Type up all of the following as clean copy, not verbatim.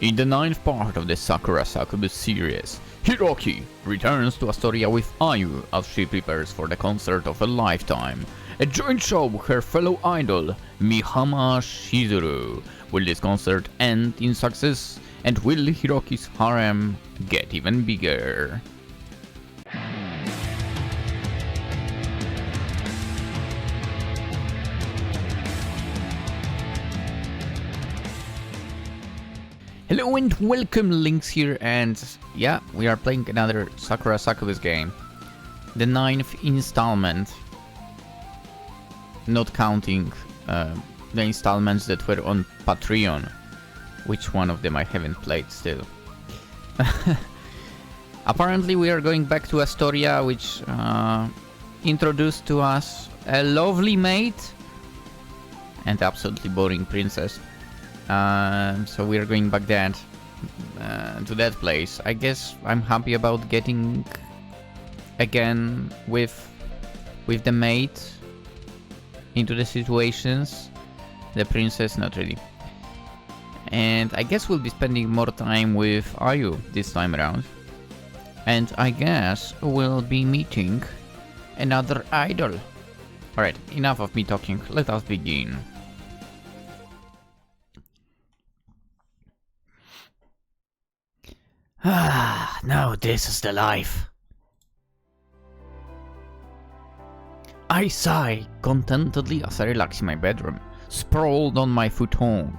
In the 9th part of the Sakura Succubus series, Hiroki returns to Astoria with Ayu as she prepares for the concert of a lifetime, a joint show with her fellow idol, Mihama Shizuru. Will this concert end in success, and will Hiroki's harem get even bigger? Hello and welcome, Lynx here, and yeah, we are playing another Sakura Succubus game. The 9th installment. Not counting the installments that were on Patreon. Which one of them I haven't played still. Apparently we are going back to Astoria, which introduced to us a lovely maid and absolutely boring princess. So we are going back there to that place. I guess I'm happy about getting again with the maid into the situations. The princess, not really. And I guess we'll be spending more time with Ayu this time around. And I guess we'll be meeting another idol. Alright, enough of me talking. Let us begin. Now this is the life. I sigh contentedly as I relax in my bedroom, sprawled on my futon.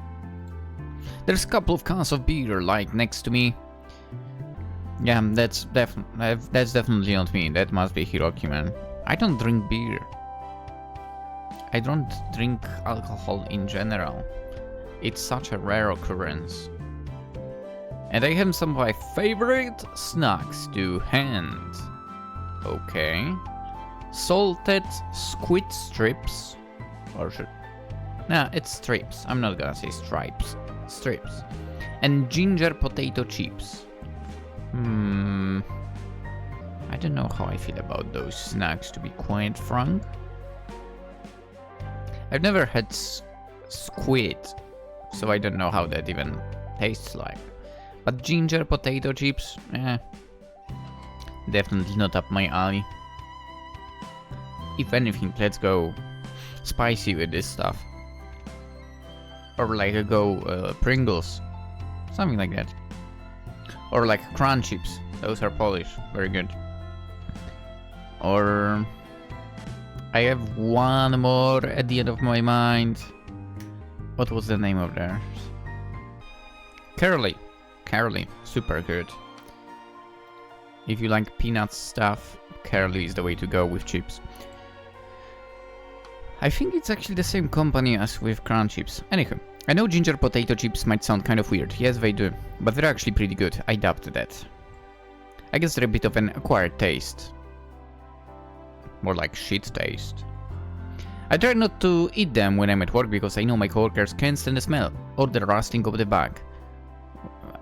There's a couple of cans of beer like next to me. Yeah, that's definitely not me. That must be Hiroki, man. I don't drink beer. I don't drink alcohol in general. It's such a rare occurrence. And I have some of my favorite snacks to hand. Okay. Salted squid strips. Or should... Nah, it's strips. I'm not gonna say stripes. Strips. And ginger potato chips. I don't know how I feel about those snacks, to be quite frank. I've never had squid, so I don't know how that even tastes like. But ginger potato chips, definitely not up my alley. If anything, let's go spicy with this stuff. Or like go Pringles, something like that. Or like Crunch chips, those are Polish, very good. Or I have one more at the end of my mind. What was the name of theirs? Curly, super good. If you like peanut stuff, Curly is the way to go with chips. I think it's actually the same company as with Crunch chips. Anywho, I know ginger potato chips might sound kind of weird. Yes, they do, but they're actually pretty good. I doubt that. I guess they're a bit of an acquired taste. More like shit taste. I try not to eat them when I'm at work because I know my coworkers can't stand the smell or the rusting of the bag.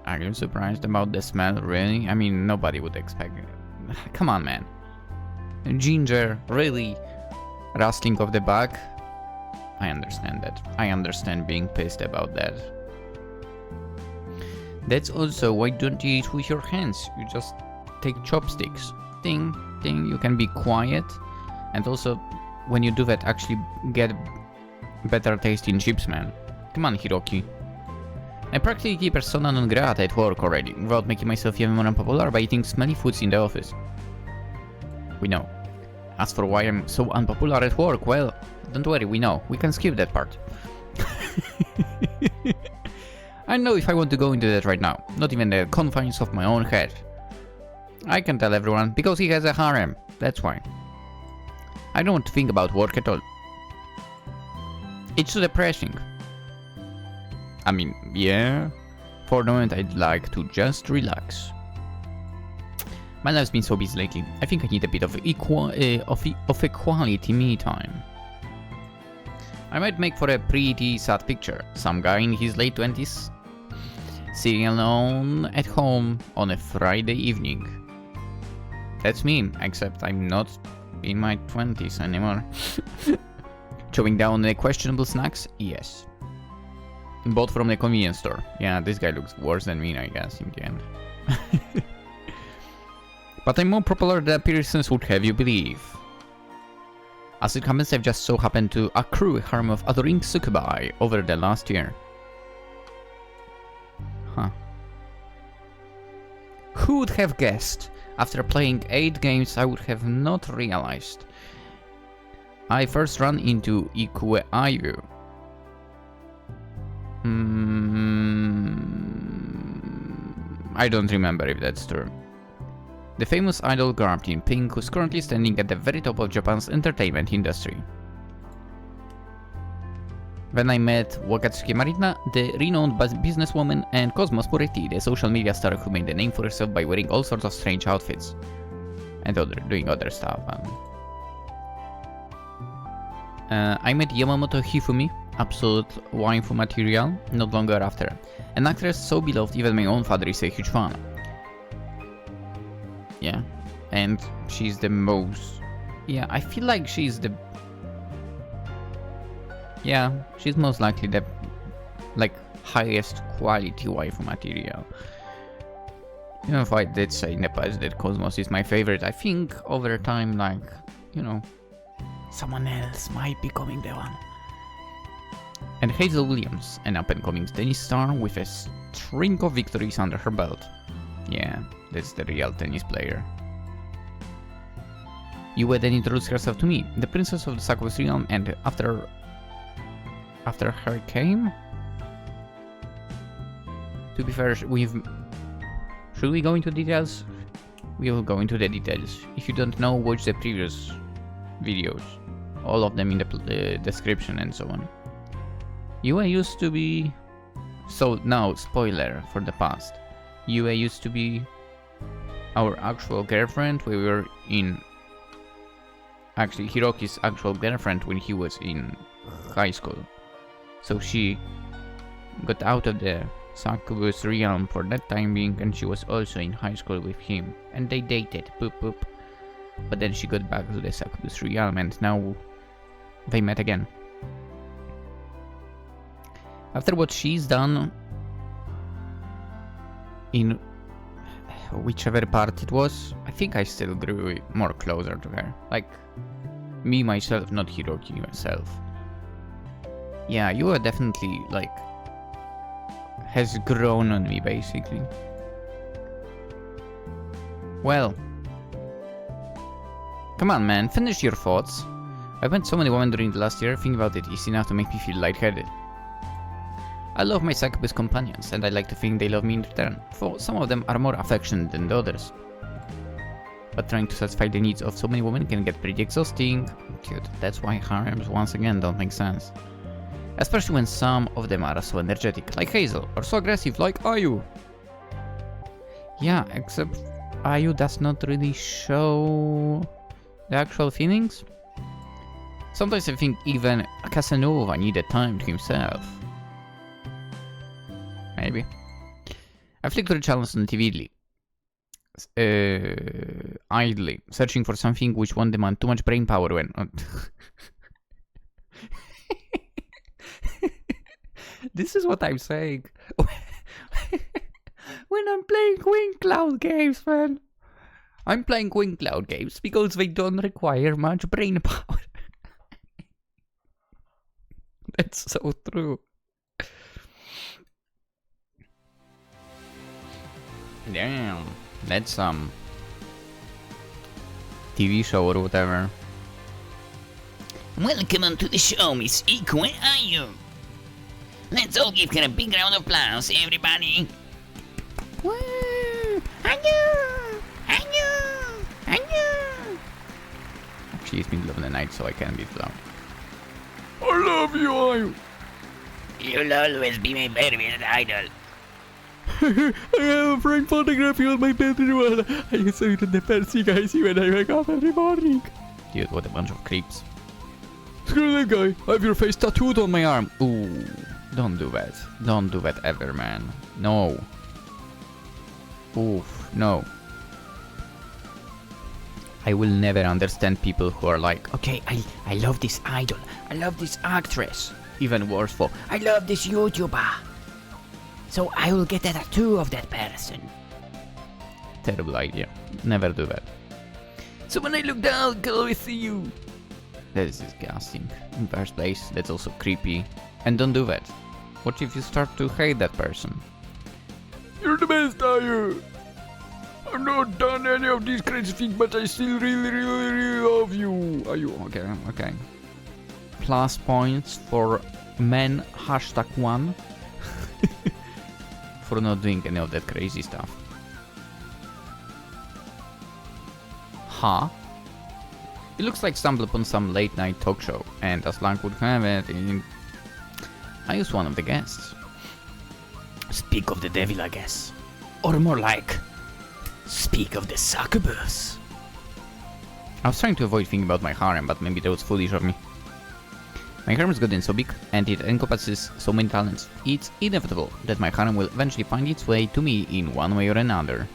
Are you surprised about the smell, really? I mean, nobody would expect it. Come on, man. Ginger, really? Rustling of the bag? I understand that. I understand being pissed about that. That's also why don't you eat with your hands. You just take chopsticks. Ding, ding, you can be quiet. And also, when you do that, actually get better tasting chips, man. Come on, Hiroki. I practically persona non grata at work already, without making myself even more unpopular by eating smelly foods in the office. We know. As for why I'm so unpopular at work, well, don't worry, we know. We can skip that part. I know if I want to go into that right now, not even the confines of my own head. I can tell everyone, because he has a harem, that's why. I don't want to think about work at all. It's so depressing. I mean, yeah, for the moment I'd like to just relax. My life's been so busy lately, I think I need a bit of equality me time. I might make for a pretty sad picture. Some guy in his late 20s, sitting alone at home on a Friday evening. That's me, except I'm not in my 20s anymore. Chowing down on questionable snacks? Yes. Bought from the convenience store. Yeah, this guy looks worse than me, I guess, in the end. But I'm more popular than appearances would have you believe. As it happens, I've just so happened to accrue a harem of adoring succubi over the last year. Huh. Who would have guessed? After playing 8 games, I would have not realized. I first ran into Ikue Ayu. I don't remember if that's true. The famous idol garbed in pink who's currently standing at the very top of Japan's entertainment industry. Then I met Wakatsuki Marina, the renowned businesswoman, and Cosmos Moretti, the social media star who made a name for herself by wearing all sorts of strange outfits. And doing other stuff. I met Yamamoto Hifumi, absolute waifu material, not longer after. An actress so beloved even my own father is a huge fan. Yeah, and she's the most... Yeah, I feel like she's the... Yeah, she's most likely the, like, highest quality waifu material. Even if I did say in the past that Cosmos is my favorite, I think over time, like, you know, someone else might be coming the one. And Hazel Williams, an up-and-coming tennis star with a string of victories under her belt. Yeah, that's the real tennis player. Yue then introduced herself to me, the princess of the Succubus realm, and after her came... To be fair, should we go into details? We will go into the details. If you don't know, watch the previous videos. All of them in the description and so on. Yue used to be... So now, spoiler for the past. Yue used to be our actual girlfriend. We were in... Actually, Hiroki's actual girlfriend when he was in high school. So she got out of the Succubus realm for that time being, and she was also in high school with him. And they dated, boop boop. But then she got back to the Succubus realm and now they met again. After what she's done in whichever part it was, I think I still grew more closer to her. Like, me myself, not Hiroki myself. Yeah, you are definitely, like, has grown on me, basically. Well. Come on, man, finish your thoughts. I've met so many women during the last year, thinking about it is enough to make me feel lightheaded. I love my Succubus companions, and I like to think they love me in return, for some of them are more affectionate than the others. But trying to satisfy the needs of so many women can get pretty exhausting. Dude, that's why harems once again don't make sense. Especially when some of them are so energetic, like Hazel, or so aggressive, like Ayu. Yeah, except Ayu does not really show the actual feelings. Sometimes I think even Casanova needed time to himself. Maybe. I flicked through channels on TV idly, searching for something which won't demand too much brain power when... This is what I'm saying. When I'm playing Wing Cloud games, man. I'm playing Wing Cloud games because they don't require much brain power. That's so true. Damn, that's some TV show or whatever. Welcome onto the show, Miss Ikue Ayu. Let's all give her a big round of applause, everybody. Woo! Ayu! Ayu! Ayu! Actually, it's middle of the night, so I can't be loud. I love you, Ayu! You'll always be my favorite idol. I have a framed photograph on my bedroom. I saw it in the Percy guys when I wake up every morning. Dude, what a bunch of creeps. Screw that guy. I have your face tattooed on my arm. Ooh, don't do that. Don't do that ever, man. No. Oof, no. I will never understand people who are like, okay, I love this idol. I love this actress. even worse for, I love this YouTuber. So I will get a tattoo of that person. terrible idea. Never do that. So when I look down, I can always see you. That is disgusting. In first place, that's also creepy. And don't do that. What if you start to hate that person? You're the best, are you? I've not done any of these crazy things, but I still really love you. Are you? Okay, okay. Plus points for men #1 for not doing any of that crazy stuff. Huh? It looks like stumbled upon some late night talk show, and as luck would have it, I was one of the guests. Speak of the devil, I guess. Or more like, speak of the succubus. I was trying to avoid thinking about my harem, but maybe that was foolish of me. My harem has gotten so big, and it encompasses so many talents, it's inevitable that my harem will eventually find its way to me in one way or another.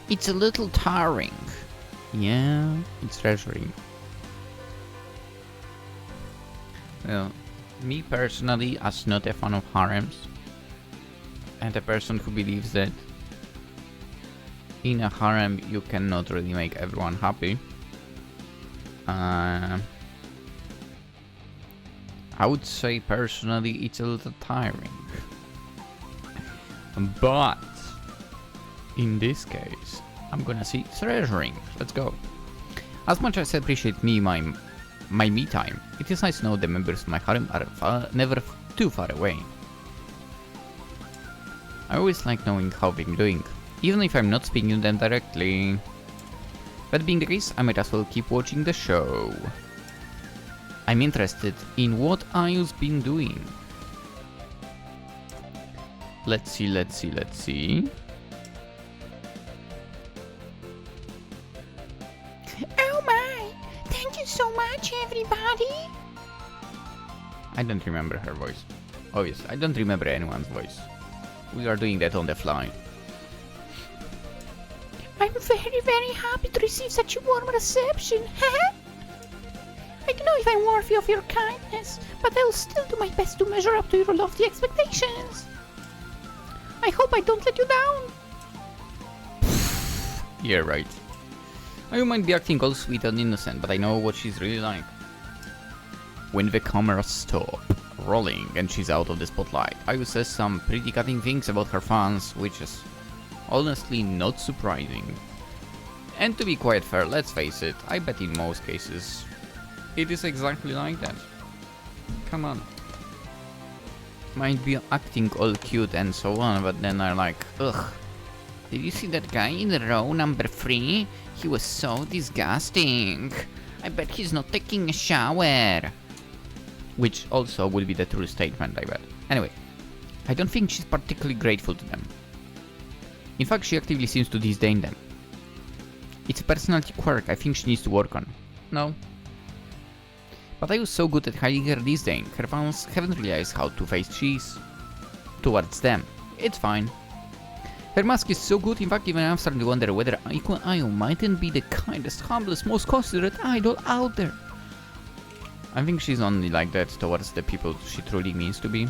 It's a little tiring. Yeah, it's treasuring. Well, me personally, as not a fan of harems, and a person who believes that in a harem you cannot really make everyone happy, I would say personally it's a little tiring. But in this case, I'm gonna see treasuring. Let's go. As much as I appreciate my me time, it is nice to know the members of my harem are never too far away. I always like knowing how they're doing, even if I'm not speaking to them directly. That being the case, I might as well keep watching the show. I'm interested in what Ayu's been doing. Let's see. Oh my! Thank you so much, everybody! I don't remember her voice. Obviously, I don't remember anyone's voice. We are doing that on the fly. I'm very happy to receive such a warm reception. I don't know if I'm worthy of your kindness, but I'll still do my best to measure up to your lofty expectations. I hope I don't let you down. Yeah, right. I might be acting all sweet and innocent, but I know what she's really like. When the cameras stop rolling and she's out of the spotlight, Ayu says some pretty cutting things about her fans, which is honestly not surprising. And to be quite fair, let's face it, I bet in most cases it is exactly like that. Come on. Might be acting all cute and so on, but then I'm like, ugh. Did you see that guy in row number 3? He was so disgusting. I bet he's not taking a shower. Which also would be the true statement, I bet. Anyway, I don't think she's particularly grateful to them. In fact, she actively seems to disdain them. It's a personality quirk I think she needs to work on. No. But I was so good at hiding her disdain, her fans haven't realized how two-faced she is towards them. It's fine. Her mask is so good, in fact even I'm starting to wonder whether Ayu mightn't be the kindest, humblest, most considerate idol out there. I think she's only like that towards the people she truly means to be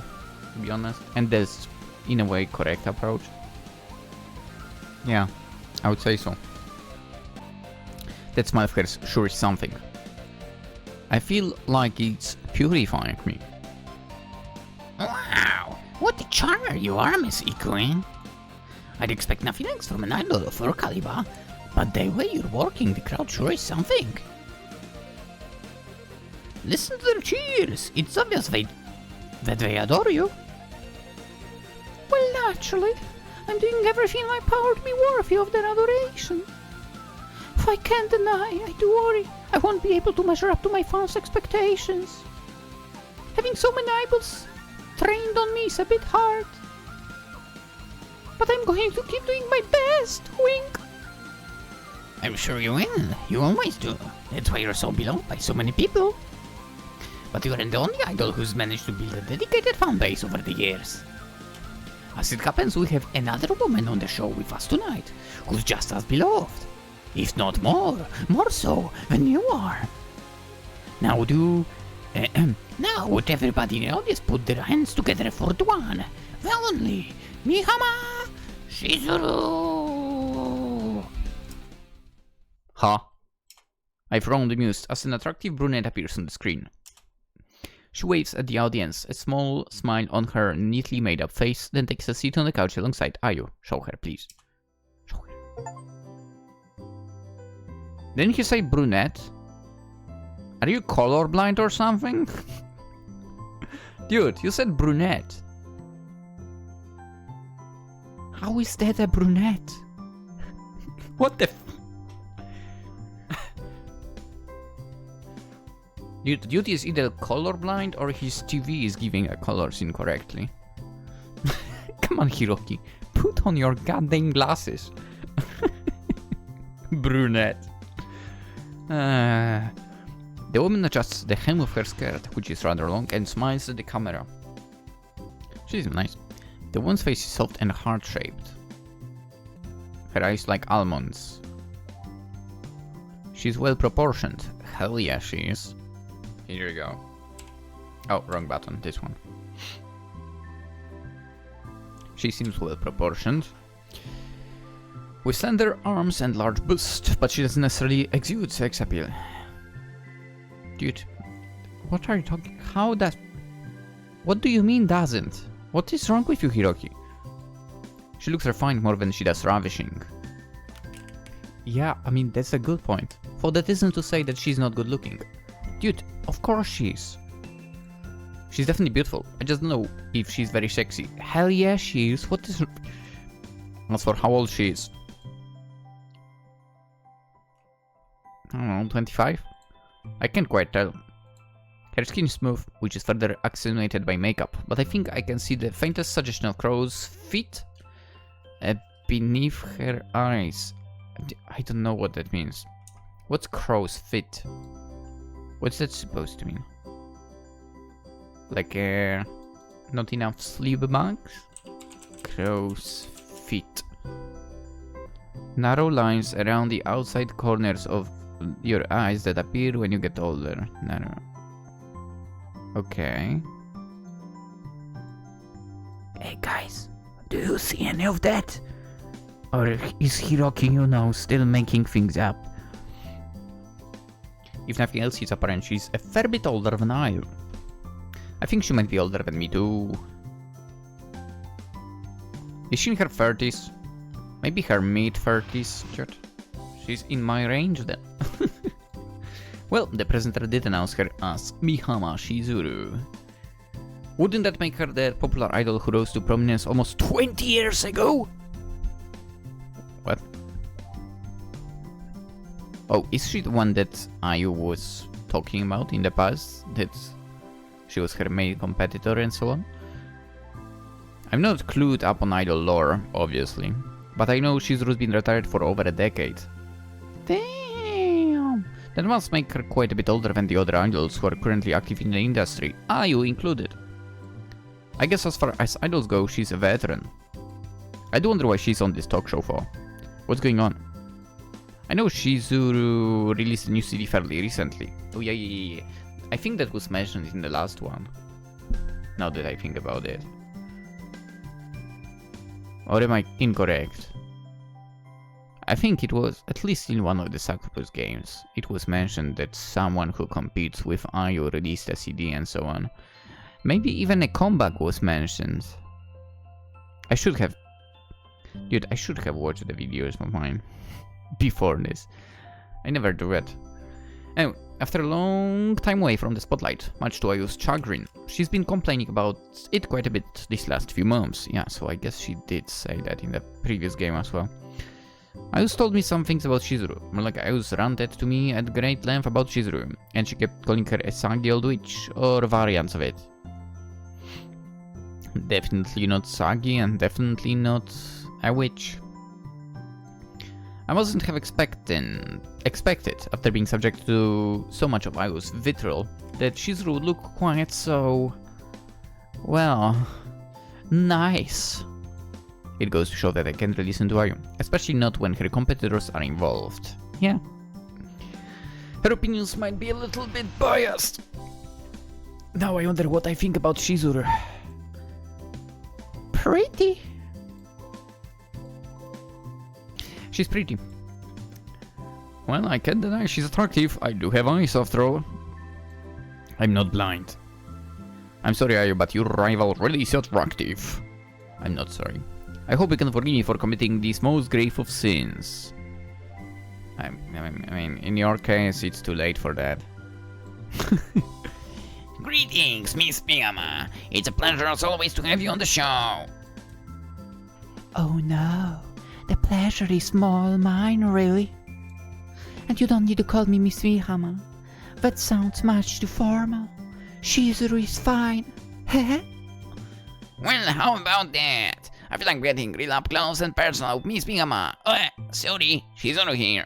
honest. And that's, in a way, correct approach. Yeah, I would say so. That smile of hers sure is something. I feel like it's purifying me. Wow, what a charmer you are, Miss Ikuin. I'd expect nothing else from an idol of your caliber, but the way you're working the crowd sure is something. Listen to their cheers. It's obvious that they adore you. Well, naturally, I'm doing everything in my power to be worthy of their adoration. If I can't deny, I do worry I won't be able to measure up to my fans' expectations. Having so many idols trained on me is a bit hard. But I'm going to keep doing my best, wink. I'm sure you will. You always do. That's why you're so beloved by so many people. But you aren't the only idol who's managed to build a dedicated fan base over the years. As it happens, we have another woman on the show with us tonight, who's just as beloved. If not more so than you are. Now do Now would everybody in the audience put their hands together for the one, the only, Mihama Shizuru! Huh? I frowned amused as an attractive brunette appears on the screen. She waves at the audience, a small smile on her neatly made up face, then takes a seat on the couch alongside Ayu. Show her, please. Show her. Didn't you say brunette? Are you colorblind or something? Dude, you said brunette. How is that a brunette? What the f- Dude is either colorblind or his TV is giving colors incorrectly. Come on, Hiroki. Put on your goddamn glasses. Brunette. The woman adjusts the hem of her skirt, which is rather long, and smiles at the camera. She's nice. The woman's face is soft and heart-shaped. Her eyes like almonds. She's well-proportioned. Hell yeah, she is. Here you go. Oh, wrong button. This one. She seems well-proportioned. With slender arms and large bust, but she doesn't necessarily exude sex appeal. Dude, what are you talking? How does... What do you mean doesn't? What is wrong with you, Hiroki? She looks refined more than she does ravishing. Yeah, I mean, that's a good point. For that isn't to say that she's not good looking. Dude, of course she is. She's definitely beautiful. I just don't know if she's very sexy. Hell yeah, she is. What is... As for how old she is. I don't know, 25? I can't quite tell. Her skin is smooth, which is further accentuated by makeup, but I think I can see the faintest suggestion of crow's feet beneath her eyes. I don't know what that means. What's crow's feet? What's that supposed to mean? Like not enough sleep bags? Crow's feet. Narrow lines around the outside corners of your eyes that appear when you get older. Narrow. Okay. Hey guys, do you see any of that? Or is Hiroki, you know, still making things up? If nothing else, it's apparent she's a fair bit older than I. I think she might be older than me too. Is she in her 30s? Maybe her mid-30s? She's in my range then. Well, the presenter did announce her as Mihama Shizuru. Wouldn't that make her the popular idol who rose to prominence almost 20 years ago? What? Oh, is she the one that Ayu was talking about in the past? That she was her main competitor and so on? I'm not clued up on idol lore, obviously, but I know Shizuru's been retired for over a decade. Damn! That must make her quite a bit older than the other idols who are currently active in the industry, Ayu included. I guess as far as idols go, she's a veteran. I do wonder why she's on this talk show for. What's going on? I know Shizuru released a new CD fairly recently. Oh yeah. I think that was mentioned in the last one. Now that I think about it. Or am I incorrect? I think it was, at least in one of the Succubus games, it was mentioned that someone who competes with Ayu released a CD and so on. Maybe even a comeback was mentioned. I should have watched the videos of mine before this. I never do it. Anyway, after a long time away from the spotlight, much to Ayu's chagrin, she's been complaining about it quite a bit these last few months. Yeah, so I guess she did say that in the previous game as well. Ayu's told me some things about Shizuru. More like Ayu's ranted to me at great length about Shizuru, and she kept calling her a saggy old witch, or variants of it. Definitely not saggy, and definitely not a witch. I wasn't have expected, after being subject to so much of Ayu's vitriol, that Shizuru would look quite so... well... nice. It goes to show that I can't really listen to Ayu, especially not when her competitors are involved. Yeah. Her opinions might be a little bit biased. Now I wonder what I think about Shizuru. Pretty. She's pretty. Well, I can't deny she's attractive. I do have eyes after all. I'm not blind. I'm sorry, Ayo, but your rival really is attractive. I'm not sorry. I hope you can forgive me for committing these most grave of sins. I mean, in your case, it's too late for that. Greetings, Miss Mihama. It's a pleasure as always to have you on the show. Oh no, the pleasure is all mine, really. And you don't need to call me Miss Mihama. That sounds much too formal. Shizuru is fine. Heh. Well, how about that? I feel like getting real up close and personal with Miss Mihama. Sorry, Shizuru here.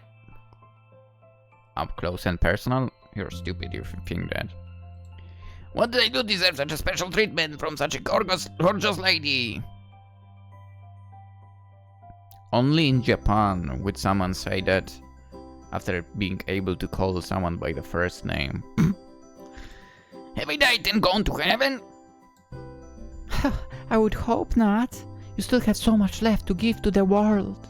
Up close and personal? You're stupid if you think that. What did I do to deserve such a special treatment from such a gorgeous lady? Only in Japan would someone say that after being able to call someone by the first name. Have I died and gone to heaven? I would hope not. You still have so much left to give to the world.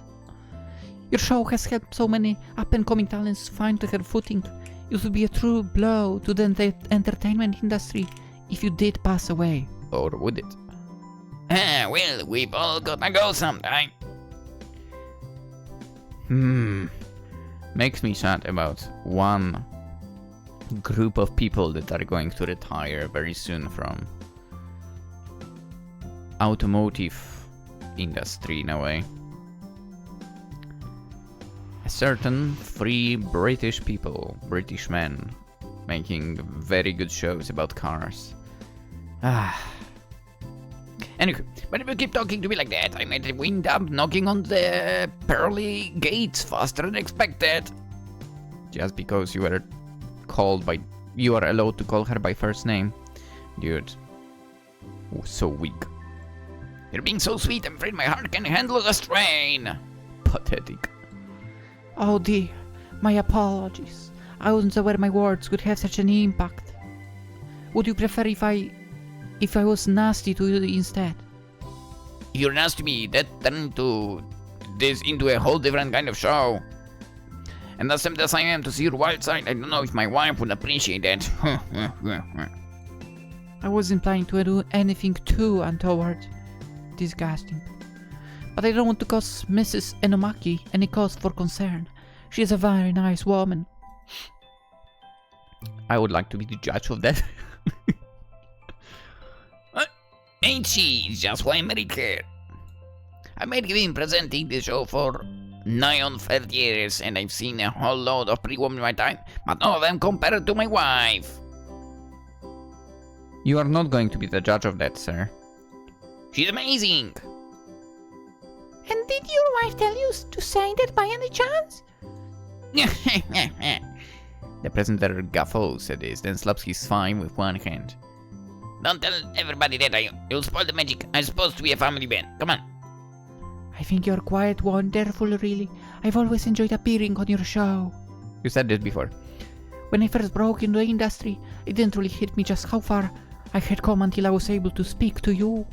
Your show has helped so many up-and-coming talents find their footing. It would be a true blow to the entertainment industry if you did pass away. Or would it? Well, we've all gotta go sometime. Makes me sad about one group of people that are going to retire very soon from automotive industry in a way. A certain three British people, British men, making very good shows about cars. Anyway, but if you keep talking to me like that, I might wind up knocking on the pearly gates faster than expected. Just because you were called by... You are allowed to call her by first name. Dude. So weak. You're being so sweet, I'm afraid my heart can handle the strain. Pathetic. Oh dear, my apologies. I wasn't aware my words could have such an impact. Would you prefer if I was nasty to you instead? You're nasty to me. That turned into a whole different kind of show. And as tempted as I am to see your wild side, I don't know if my wife would appreciate that. I wasn't planning to do anything too untoward. Disgusting. But I don't want to cause Mrs. Enomaki any cause for concern. She is a very nice woman. I would like to be the judge of that. Ain't she? It's just why I married her. I might have been presenting the show for nigh on 30 years, and I've seen a whole load of pretty women in my time, but none of them compared to my wife. You are not going to be the judge of that, sir. She's amazing. And did your wife tell you to say that by any chance? The presenter guffaws at this, then slaps his thigh with one hand. Don't tell everybody that, you'll spoil the magic. I'm supposed to be a family man. Come on. I think you're quite wonderful, really. I've always enjoyed appearing on your show. You said this before. When I first broke into the industry, it didn't really hit me just how far I had come until I was able to speak to you.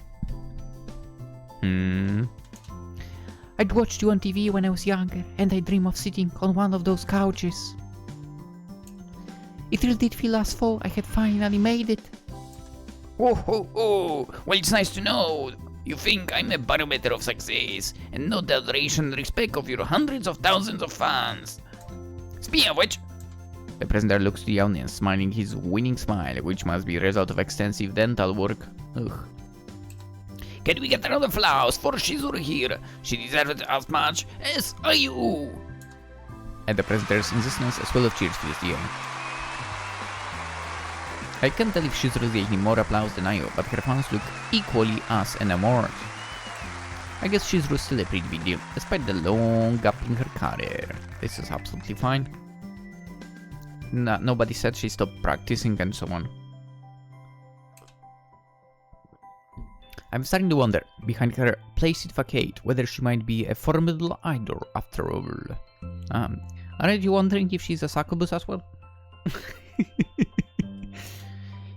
I'd watched you on TV when I was younger, and I dream of sitting on one of those couches. It really did feel as though I had finally made it. Oh. Well, it's nice to know. You think I'm a barometer of success, and not the adoration and respect of your hundreds of thousands of fans. Speaking of which... The presenter looks to the audience, smiling his winning smile, which must be a result of extensive dental work. Ugh. Can we get another applause for Shizuru here? She deserves it as much as you. At the presenter's insistence, a swell of cheers fills the air. I can't tell if Shizuru is getting more applause than I do, but her fans look equally as enamored. I guess Shizuru's still a pretty big deal, despite the long gap in her career. This is absolutely fine. Nobody said she stopped practicing and so on. I'm starting to wonder, behind her placid facade, whether she might be a formidable idol after all. Aren't you wondering if she's a succubus as well?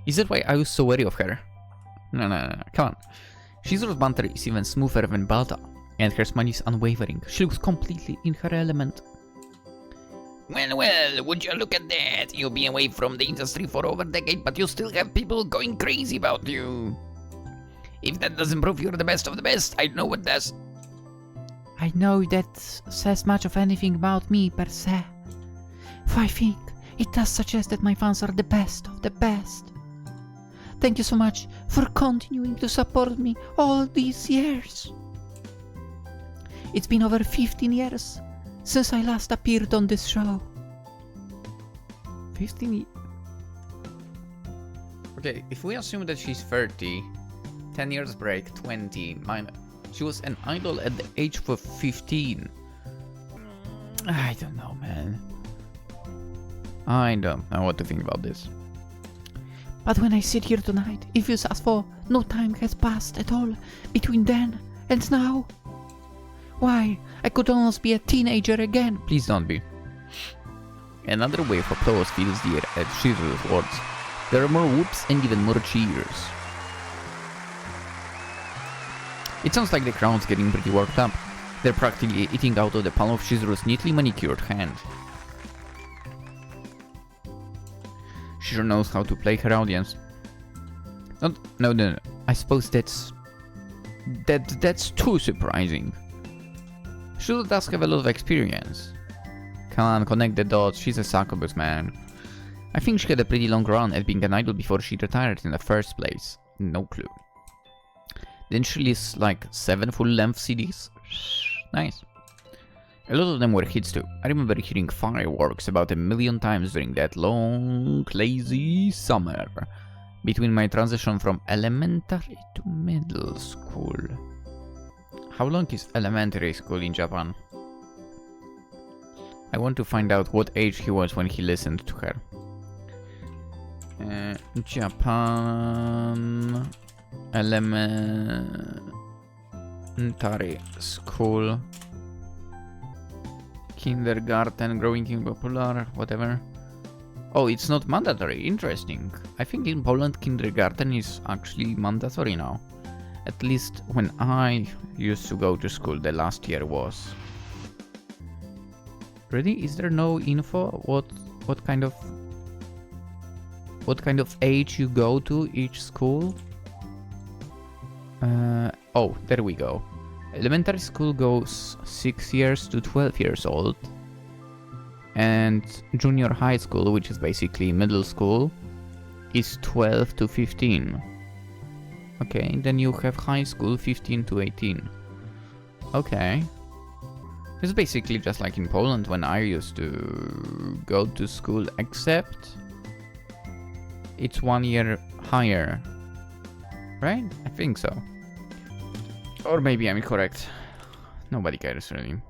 Is that why I was so wary of her? No, come on. Shizuru's banter is even smoother than Balta, and her smile is unwavering. She looks completely in her element. Well, would you look at that? You've been away from the industry for over a decade, but you still have people going crazy about you. If that doesn't prove you're the best of the best, I don't know what does. I know that says much of anything about me, per se. For I think it does suggest that my fans are the best of the best. Thank you so much for continuing to support me all these years. It's been over 15 years since I last appeared on this show. 15. Okay, if we assume that she's 30, 10 years break, 20, she was an idol at the age of 15. I don't know, man. I don't know what to think about this. But when I sit here tonight, it feels as though no time has passed at all between then and now. Why, I could almost be a teenager again. Please don't be. Another wave of applause fills the air at Shizuru's words. There are more whoops and even more cheers. It sounds like the crowd's getting pretty worked up. They're practically eating out of the palm of Shizuru's neatly manicured hand. She sure knows how to play her audience. No. I suppose that's too surprising. Shizu does have a lot of experience. Come on, connect the dots. She's a succubus, man. I think she had a pretty long run at being an idol before she retired in the first place. No clue. Didn't she release like 7 full-length CDs? Nice. A lot of them were hits too. I remember hearing Fireworks about 1 million times during that long, lazy summer between my transition from elementary to middle school. How long is elementary school in Japan? I want to find out what age he was when he listened to her. Japan elementary school, kindergarten, growing in popular, whatever. Oh, it's not mandatory. Interesting. I think in Poland kindergarten is actually mandatory now. At least when I used to go to school, the last year was. Really? Is there no info? What kind of age you go to each school? Oh, there we go. Elementary school goes 6 years to 12 years old. And junior high school, which is basically middle school, is 12 to 15. Okay, then you have high school 15 to 18. Okay. It's basically just like in Poland when I used to go to school, except it's 1 year higher. Right? I think so. Or maybe I'm incorrect. Nobody cares really.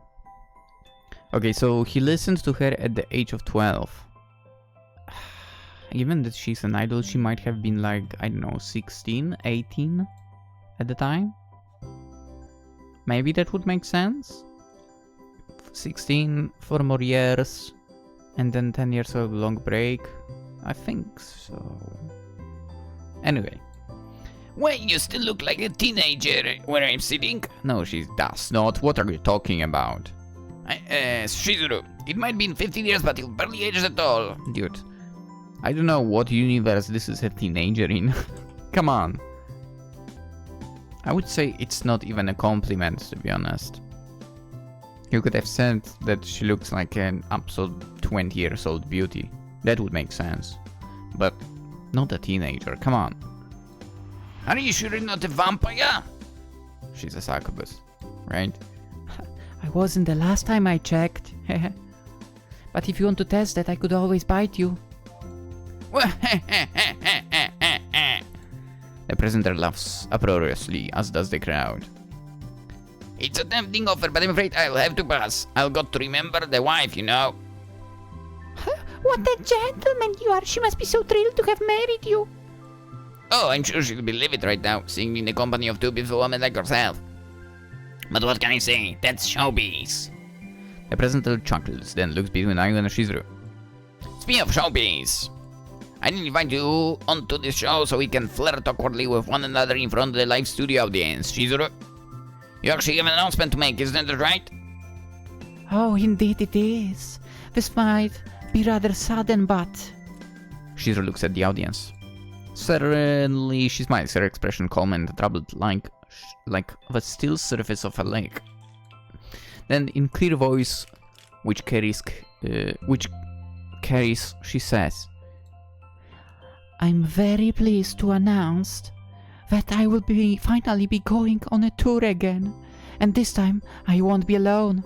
Okay, so he listened to her at the age of 12. Given that she's an idol, she might have been like, I don't know, 16, 18 at the time? Maybe that would make sense? 16, 4 more years, and then 10 years of long break? I think so. Anyway. Well, you still look like a teenager where I'm sitting. No, she does not. What are you talking about? Shizuru, it might be in 15 years, but you've barely aged at all. Dude, I don't know what universe this is a teenager in. Come on. I would say it's not even a compliment, to be honest. You could have said that she looks like an absolute 20 years old beauty. That would make sense. But not a teenager, come on. Are you sure you're not a vampire? She's a succubus, right? I wasn't the last time I checked. But if you want to test that, I could always bite you. The presenter laughs uproariously, as does the crowd. It's a tempting offer, but I'm afraid I'll have to pass. I've got to remember the wife, you know. What a gentleman you are! She must be so thrilled to have married you. Oh, I'm sure she'll be livid right now, seeing me in the company of 2 beautiful women like yourself. But what can I say? That's showbiz. The presenter chuckles, then looks between Ayu and Shizuru. Speaking of showbiz, I didn't invite you onto this show so we can flirt awkwardly with one another in front of the live studio audience, Shizuru. You actually have an announcement to make, isn't that right? Oh, indeed it is. This might be rather sudden, but... Shizuru looks at the audience. Suddenly, she smiles, her expression calm and troubled, like the still surface of a lake. Then, in clear voice, which carries, she says, I'm very pleased to announce that I will finally be going on a tour again, and this time I won't be alone.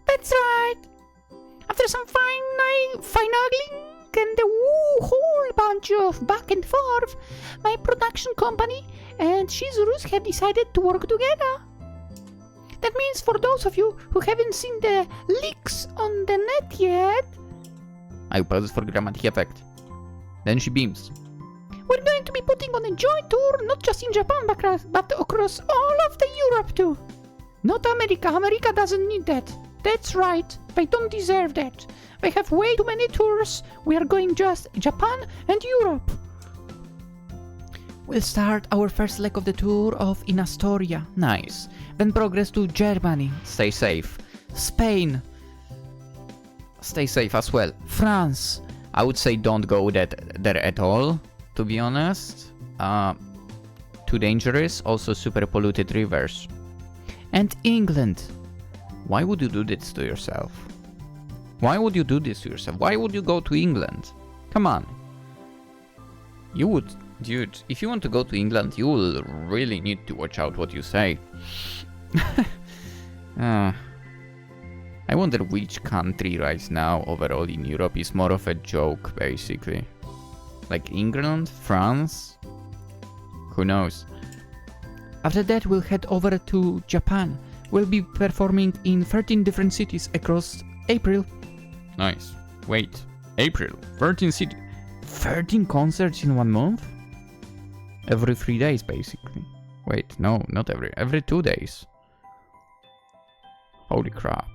That's right! After some finagling and a whole bunch of back and forth, my production company and Shizuru's have decided to work together. That means for those of you who haven't seen the leaks on the net yet... I pause for dramatic effect. Then she beams. We're going to be putting on a joint tour, not just in Japan, but across all of the Europe too. Not America. America doesn't need that. That's right. They don't deserve that. They have way too many tours. We are going just Japan and Europe. We'll start our first leg of the tour off in Astoria. Nice. Then progress to Germany. Stay safe. Spain. Stay safe as well. France. I would say don't go there at all, to be honest. Too dangerous, also super polluted rivers. And England. Why would you do this to yourself? Why would you do this to yourself? Why would you go to England? Come on. You would, dude, if you want to go to England, you will really need to watch out what you say. I wonder which country right now overall in Europe is more of a joke, basically. Like England? France? Who knows? After that, we'll head over to Japan. We'll be performing in 13 different cities across April. Nice. Wait. April. 13 cities. 13 concerts in 1 month? Every 3 days, basically. Wait, no, not every 2 days. Holy crap.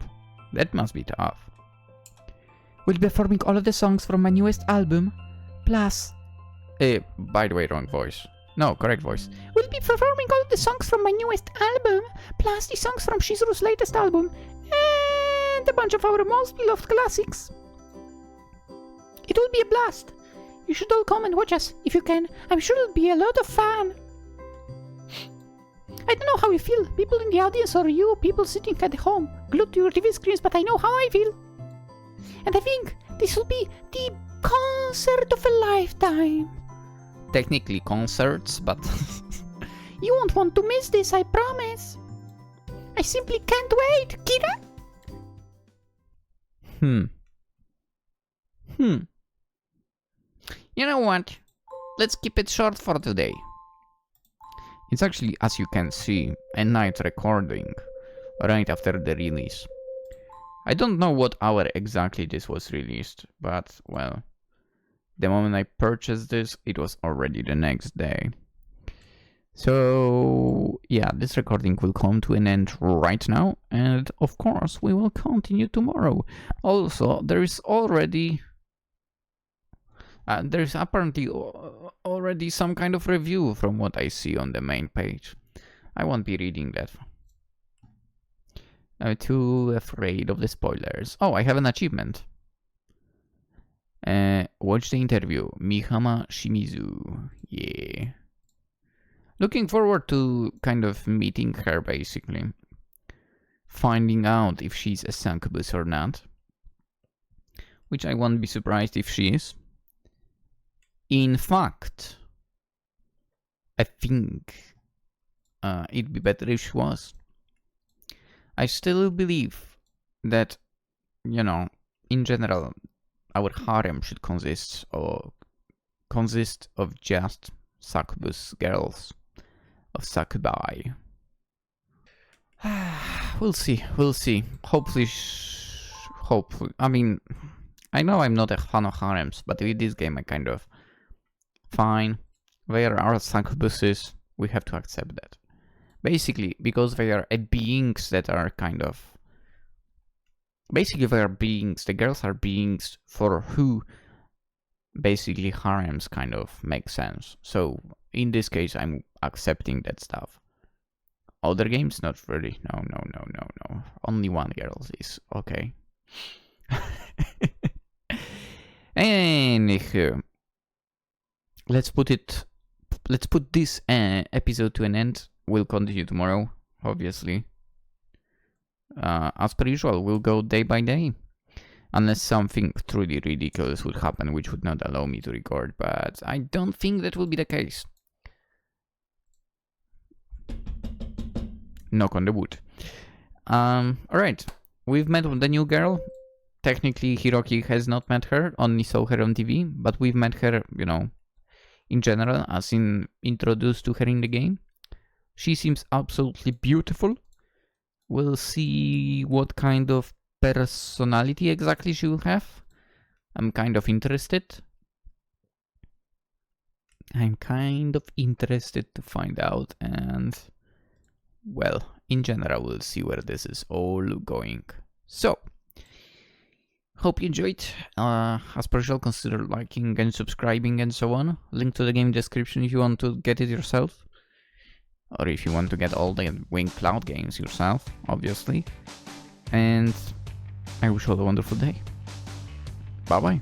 That must be tough. We'll be performing all of the songs from my newest album, plus... by the way, wrong voice. No, correct voice. We'll be performing all of the songs from my newest album, plus the songs from Shizuru's latest album, and a bunch of our most beloved classics. It will be a blast. You should all come and watch us, if you can. I'm sure it'll be a lot of fun. I don't know how you feel, people in the audience or you, people sitting at home, glued to your TV screens, but I know how I feel. And I think this will be the concert of a lifetime. Technically concerts, but... You won't want to miss this, I promise. I simply can't wait, Kira! You know what? Let's keep it short for today. It's actually, as you can see, a night recording, right after the release. I don't know what hour exactly this was released, but, well, the moment I purchased this, it was already the next day. So, yeah, this recording will come to an end right now, and of course, we will continue tomorrow. Also, there is already... there's apparently already some kind of review from what I see on the main page. I won't be reading that. I'm too afraid of the spoilers. Oh, I have an achievement. Watch the interview. Mihama Shizuru. Yeah. Looking forward to kind of meeting her, basically. Finding out if she's a succubus or not. Which I won't be surprised if she is. In fact, I think it'd be better if she was. I still believe that, you know, in general, our harem should consist of just succubus girls, of succubi. We'll see. Hopefully, I mean, I know I'm not a fan of harems, but with this game I kind of... Fine, there are succubuses, we have to accept that. Basically, because they are beings that are kind of... Basically, they are beings, the girls are beings for who basically harems kind of make sense. So in this case, I'm accepting that stuff. Other games, not really. No. Only one girl is okay. Anywho, let's put this episode to an end. We'll continue tomorrow, obviously. As per usual, we'll go day by day. Unless something truly ridiculous would happen, which would not allow me to record, but I don't think that will be the case. Knock on the wood. Alright, we've met with the new girl. Technically, Hiroki has not met her, only saw her on TV, but we've met her, you know, in general, as in introduced to her in the game. She seems absolutely beautiful. We'll see what kind of personality exactly she will have. I'm kind of interested. To find out, and well, in general, we'll see where this is all going. So, hope you enjoyed. As per usual, consider liking and subscribing and so on. Link to the game description if you want to get it yourself. Or if you want to get all the Wing Cloud games yourself, obviously. And I wish you all a wonderful day. Bye bye.